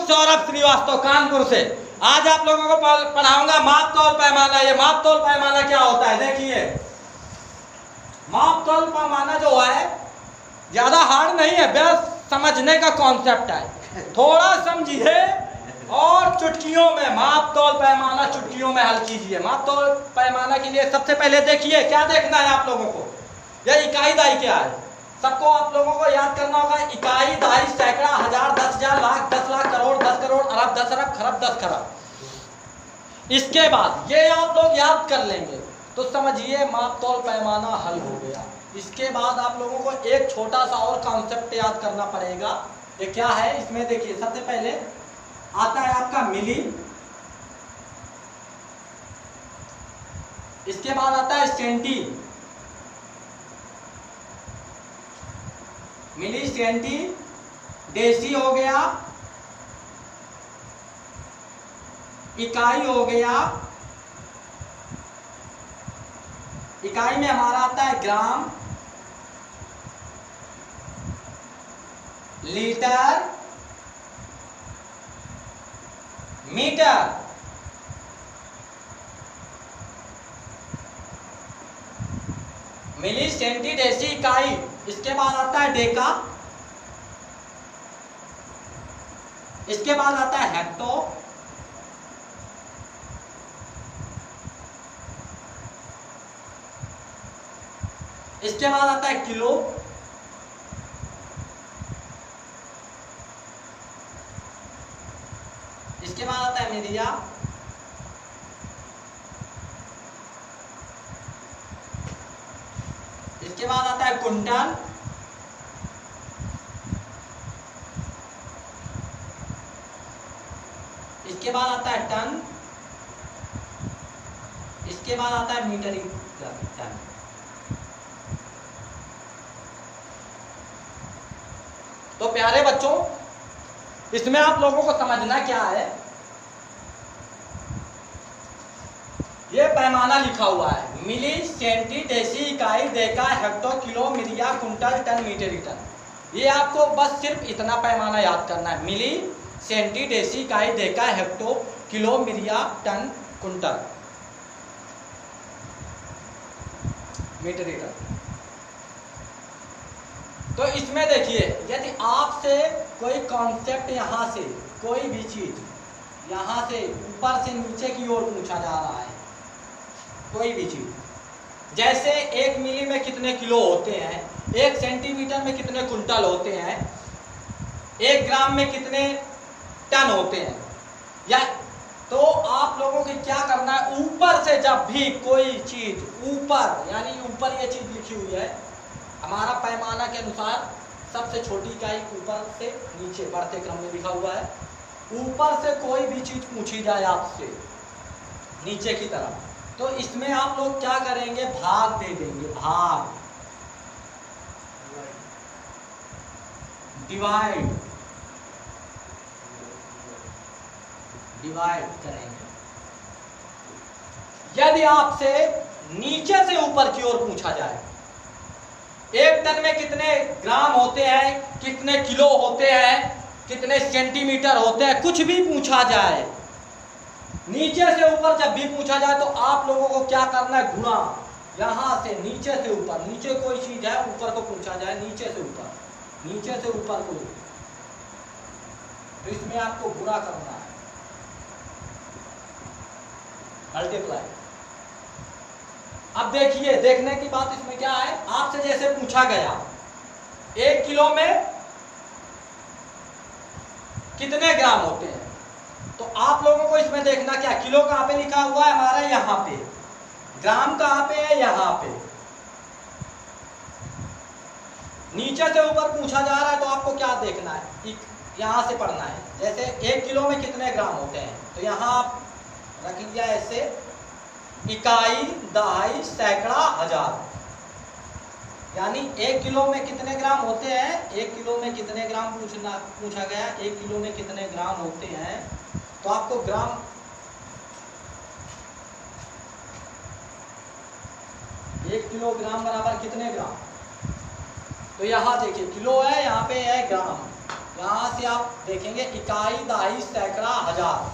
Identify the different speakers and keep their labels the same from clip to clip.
Speaker 1: सौरभ श्रीवास्तव कानपुर से। आज आप लोगों को पढ़ाऊंगा माप तौल पैमाना। ये माप तौल पैमाना क्या होता है देखिए। माप तौल पैमाना जो है ज्यादा हार्ड नहीं है, बस समझने का कॉन्सेप्ट है, थोड़ा समझिए और चुटकियों में माप तौल पैमाना चुटकियों में हल कीजिए। माप तौल पैमाना के लिए सबसे पहले देखिए क्या देखना है आप लोगों को, यह इकाई दाई क्या है सबको आप लोगों को याद करना होगा। इकाई दाई सैकड़ा हजार 10,000 लाख 10 लाख करोड़ 10 करोड़ अरब 10 अरब खरब 10 खरब। इसके बाद ये आप लोग याद कर लेंगे तो समझिए माप तौल पैमाना हल हो गया। इसके बाद आप लोगों को एक छोटा सा और कॉन्सेप्ट याद करना पड़ेगा। ये क्या है इसमें देखिए, सबसे पहले आता है आपका मिली, इसके बाद आता है सेंटी, मिली सेंटी, डेसी हो गया, इकाई हो गया, इकाई में हमारा आता है ग्राम, लीटर, मीटर, मिली सेंटी डेसी इकाई। इसके बाद आता है डेका, इसके बाद आता है हेक्टो, इसके बाद आता है किलो, इसके बाद आता है मिलिया, इसके बाद आता है कुंटल, इसके बाद आता है टन, इसके बाद आता है मीटर टन। तो प्यारे बच्चों इसमें आप लोगों को समझना क्या है, ये पैमाना लिखा हुआ है मिली सेंटी डेसी इकाई डेका हेक्टो किलो मिलिया कुंटल टन मीटर टन। ये आपको बस सिर्फ इतना पैमाना याद करना है, मिली सेंटी डेसी इकाई डेका हेक्टो किलो मिलिया टन कुंटल मीटर टन। तो इसमें देखिए यदि आपसे कोई कॉन्सेप्ट यहाँ से कोई भी चीज यहाँ से ऊपर से नीचे की ओर पूछा जा रहा है, कोई भी चीज जैसे 1 मिली में कितने किलो होते हैं, 1 सेंटीमीटर में कितने कुंटल होते हैं, 1 ग्राम में कितने टन होते हैं, या तो आप लोगों को क्या करना है, ऊपर से जब भी कोई चीज ऊपर यानी ऊपर ये चीज लिखी हुई है हमारा पैमाना के अनुसार सबसे छोटी इकाई ऊपर से नीचे बढ़ते क्रम में लिखा हुआ है। ऊपर से कोई भी चीज पूछी जाए आपसे नीचे की तरफ तो इसमें आप लोग क्या करेंगे, भाग दे देंगे, भाग डिवाइड डिवाइड करेंगे। यदि आपसे नीचे से ऊपर की ओर पूछा जाए 1 टन में कितने ग्राम होते हैं, कितने किलो होते हैं, कितने सेंटीमीटर होते हैं, कुछ भी पूछा जाए नीचे से ऊपर जब भी पूछा जाए तो आप लोगों को क्या करना है, गुणा, यहां से नीचे से ऊपर, नीचे कोई चीज है ऊपर को पूछा जाए नीचे से ऊपर, नीचे से ऊपर को, तो इसमें आपको गुणा करना है, मल्टीप्लाई। अब देखिए देखने की बात इसमें क्या है, आपसे जैसे पूछा गया 1 किलो में कितने ग्राम होते हैं, तो आप लोगों को इसमें देखना क्या, किलो कहाँ पे लिखा हुआ है हमारा, यहाँ पे, ग्राम कहाँ पे है, यहाँ पे, नीचे से ऊपर पूछा जा रहा है तो आपको क्या देखना है, यहाँ से पढ़ना है। जैसे 1 किलो में कितने ग्राम होते हैं तो यहाँ आप रख लिया ऐसे, इकाई दहाई सैकड़ा हजार, यानी 1 किलो में कितने ग्राम होते हैं, 1 किलो में कितने ग्राम पूछा गया, 1 किलो में कितने ग्राम होते हैं, तो आपको ग्राम 1 किलोग्राम बराबर कितने ग्राम, तो यहाँ देखिए किलो है, यहाँ पे है ग्राम, यहाँ से आप देखेंगे इकाई, दहाई, सैकड़ा, हजार,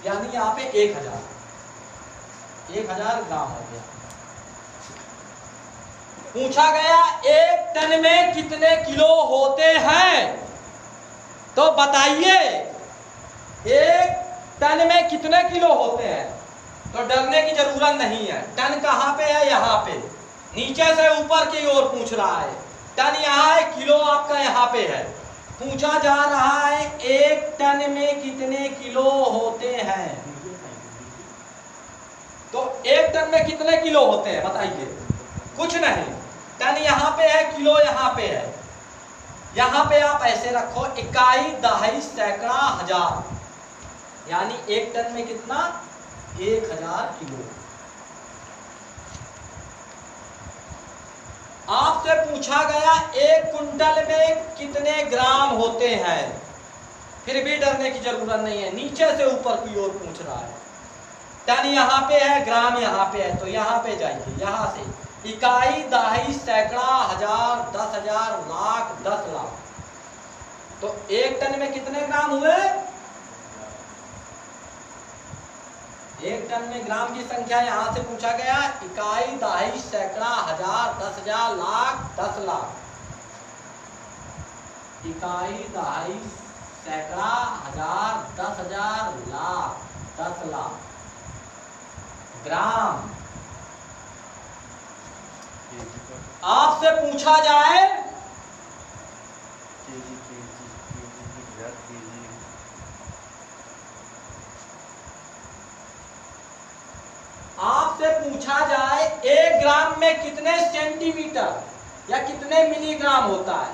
Speaker 1: यानी यहाँ पे 1000 ग्राम हो गया। पूछा गया 1 टन में कितने किलो होते हैं, तो बताइए 1 टन में कितने किलो होते हैं। तो डरने की जरूरत नहीं है। टन कहाँ पे है, यहाँ पे, नीचे से ऊपर की ओर पूछ रहा है। टन यहाँ है, किलो आपका यहाँ पे है। पूछा जा रहा है 1 टन में कितने किलो होते हैं। तो 1 टन में कितने किलो होते हैं बताइए। कुछ नहीं, टन यहाँ पे है, किलो यहाँ पे है। यहाँ पे आप ऐसे रखो इकाई, दहाई, सैकड़ा, हजार, यानी 1 टन में कितना, 1000 किलो। आपसे पूछा गया 1 कुंटल में कितने ग्राम होते हैं। फिर भी डरने की जरूरत नहीं है, नीचे से ऊपर की ओर पूछ रहा है। टन यहाँ पे है, ग्राम यहाँ पे है, तो यहाँ पे जाइए, यहाँ से इकाई, दहाई, सैकड़ा, हजार, 10,000, लाख, 10 लाख। तो 1 टन में कितने ग्राम हुए। 1 टन में ग्राम की संख्या यहां से पूछा गया। इकाई, दहाई, सैकड़ा, हजार, 10,000, लाख, 10 लाख। इकाई, दहाई, सैकड़ा, हजार, 10,000, लाख, 10 लाख। ग्राम आपसे पूछा जाए आपसे पूछा जाए 1 ग्राम में कितने सेंटीमीटर या कितने मिलीग्राम होता है।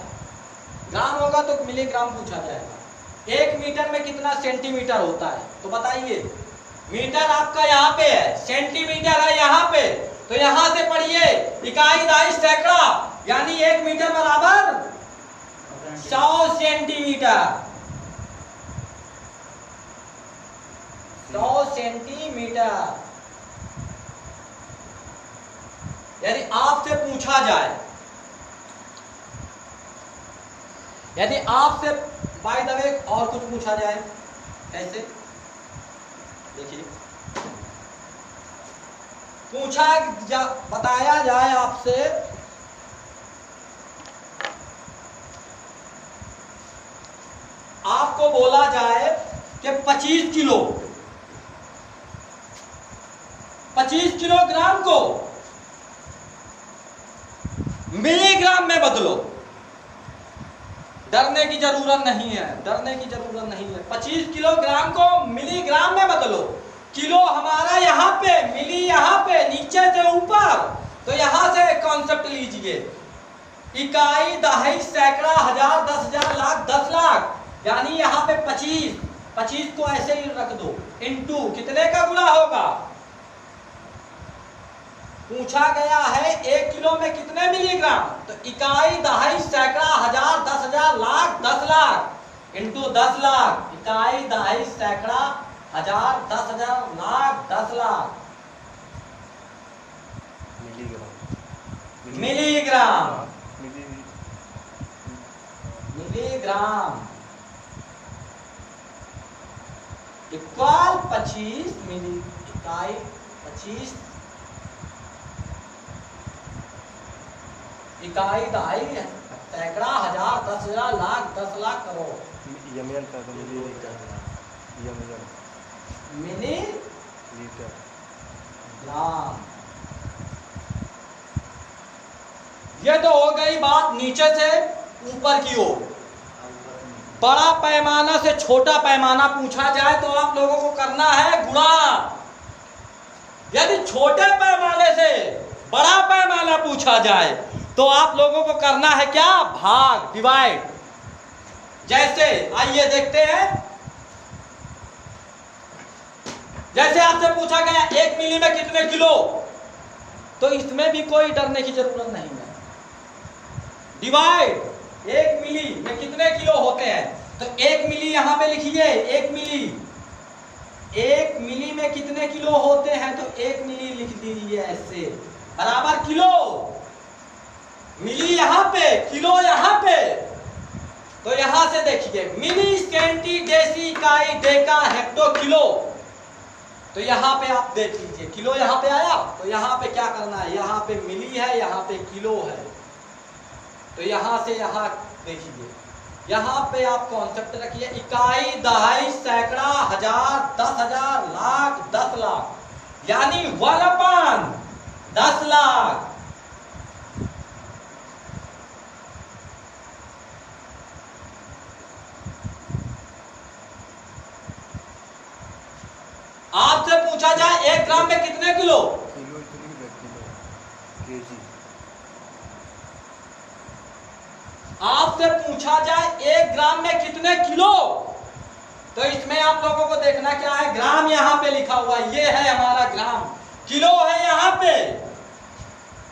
Speaker 1: ग्राम होगा तो मिलीग्राम पूछा जाएगा। 1 मीटर में कितना सेंटीमीटर होता है, तो बताइए। मीटर आपका यहाँ पे है, सेंटीमीटर है यहाँ पे, तो यहां से पढ़िए इकाई, दहाई, सैकड़ा, यानी 1 मीटर बराबर 100 सेंटीमीटर। 100 सेंटीमीटर। यदि आपसे पूछा जाए, यदि आपसे बाय द वे और कुछ पूछा जाए, ऐसे देखिए, बताया जाए आपसे आपको बोला जाए कि 25 किलोग्राम को मिलीग्राम में बदलो। डरने की जरूरत नहीं है, डरने की जरूरत नहीं है। 25 किलोग्राम को मिलीग्राम में बदलो। किलो हमारा यहाँ पे, मिली यहाँ पे, नीचे से ऊपर, तो यहाँ से कॉन्सेप्ट लीजिए। इकाई, दहाई, सैकड़ा, हजार, 10,000, लाख, 10 लाख, यानी यहाँ पे 25 को ऐसे ही रख दो, इनटू कितने का गुणा होगा। पूछा गया है 1 किलो में कितने मिलीग्राम, तो इकाई, दहाई, सैकड़ा, हजार, 10,000, लाख, 10 लाख, इनटू 10 लाख। इकाई, दहाई, सैकड़ा, हजार, 10,000, लाख, 10 लाख। मिलीग्राम इक्वल 25 मिली। इकाई 25, इकाई, दहाई, सैकड़ा, हजार, 10,000, लाख, 10 लाख, करोड़। मिली लीटर ग्राम। ये तो हो गई बात नीचे से ऊपर की ओर। बड़ा पैमाना से छोटा पैमाना पूछा जाए तो आप लोगों को करना है गुणा। यदि छोटे पैमाने से बड़ा पैमाना पूछा जाए तो आप लोगों को करना है क्या, भाग, डिवाइड। जैसे आइए देखते हैं, जैसे आपसे पूछा गया 1 मिली में कितने किलो, तो इसमें भी कोई डरने की जरूरत नहीं है। डिवाइड 1 मिली में कितने किलो होते हैं, तो 1 मिली यहां पे लिखिए। 1 मिली में कितने किलो होते हैं, तो 1 मिली लिख दीजिए ऐसे, बराबर किलो। मिली यहां पे, किलो यहां पे, तो यहां से देखिए मिली, सेंटी, डेसी, इकाई, डेका, हेक्टो, किलो। तो यहाँ पे आप देख लीजिए किलो यहाँ पे आया, तो यहाँ पे क्या करना है, यहाँ पे मिली है, यहाँ पे किलो है। तो यहाँ से यहाँ देखिए, यहाँ पे आप कॉन्सेप्ट रखिए इकाई, दहाई, सैकड़ा, हजार, 10,000, लाख, 10 लाख, यानी 1/10 लाख। आपसे पूछा जाए 1 ग्राम में कितने किलो, आपसे पूछा जाए 1 ग्राम में कितने किलो, तो इसमें आप लोगों को देखना क्या है, ग्राम यहाँ पे लिखा हुआ है, ये है हमारा ग्राम, किलो है यहाँ पे।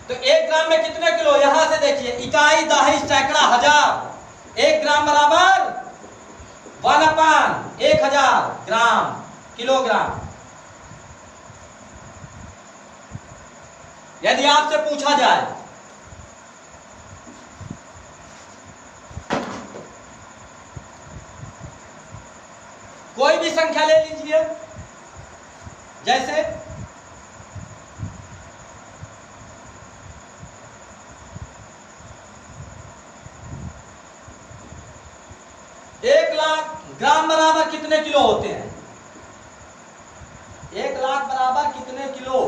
Speaker 1: तो 1 ग्राम में कितने किलो, यहां से देखिए इकाई, दहाई, सैकड़ा, हजार, 1 ग्राम बराबर 1/1000 ग्राम, किलोग्राम। यदि आपसे पूछा जाए कोई भी संख्या ले लीजिए, जैसे 1 लाख ग्राम बराबर कितने किलो होते हैं, 1 लाख बराबर कितने किलो,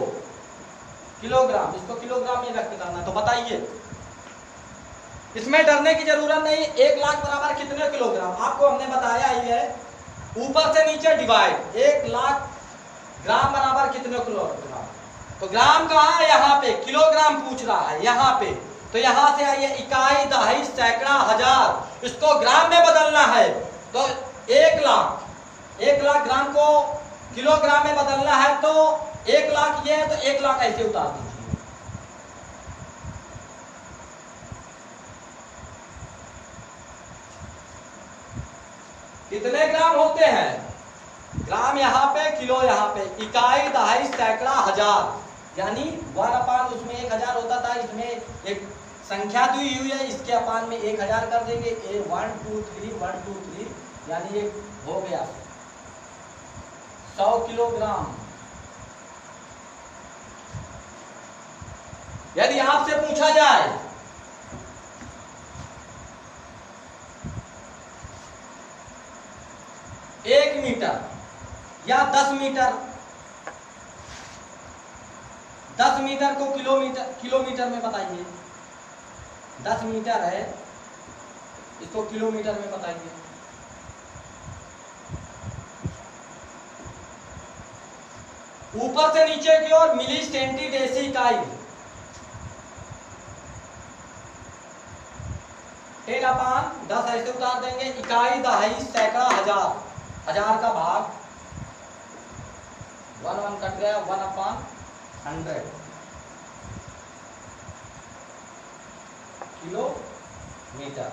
Speaker 1: किलोग्राम, इसको किलोग्राम में व्यक्त करना। तो बताइए, इसमें डरने की जरूरत नहीं, 1 लाख बराबर कितने किलोग्राम, आपको हमने बताया ही है, ऊपर से नीचे डिवाइड, 1 लाख ग्राम बराबर कितने किलोग्राम। तो ग्राम कहाँ है, यहाँ पे, किलोग्राम पूछ रहा है यहाँ पे। तो यहाँ से आइए इकाई, दहाई, सैकड़ा, हजार, इसको ग्राम में बदलना है। तो 1 लाख ग्राम को किलोग्राम में बदलना है, तो 1 लाख ये है, तो 1 लाख ऐसे उतार दीजिए। कितने ग्राम होते हैं, ग्राम यहाँ पे, किलो यहाँ पे, इकाई, दहाई, सैकड़ा, हजार, यानी 1/, उसमें 1000 होता था, इसमें एक संख्या दी हुई है, इसके अपान में 1000 कर देंगे, 1 2 3 यानी ये हो गया 100 किलोग्राम। यदि आपसे पूछा जाए 1 मीटर या 10 मीटर, 10 मीटर को किलोमीटर में बताइए, 10 मीटर है, इसको किलोमीटर में बताइए। ऊपर से नीचे की ओर मिली, सेंटी, डेसी, इकाई, 10/10 ऐसे उतार देंगे, इकाई, दहाई, सैकड़ा, हजार, हजार का भाग 1 कट गया, 1/100 किलोमीटर।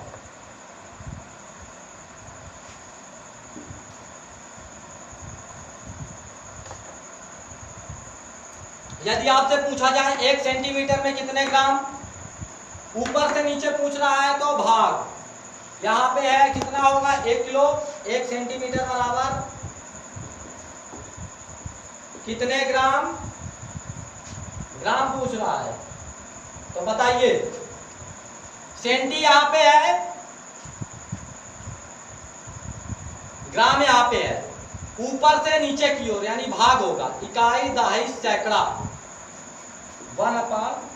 Speaker 1: यदि आपसे पूछा जाए 1 सेंटीमीटर में कितने ग्राम, ऊपर से नीचे पूछ रहा है तो भाग, यहाँ पे है कितना होगा 1 किलो, 1 सेंटीमीटर बराबर कितने ग्राम, ग्राम पूछ रहा है। तो बताइए, सेंटी यहाँ पे है, ग्राम यहाँ पे है, ऊपर से नीचे की ओर यानी भाग होगा, इकाई, दहाई, सैकड़ा, 1/1000।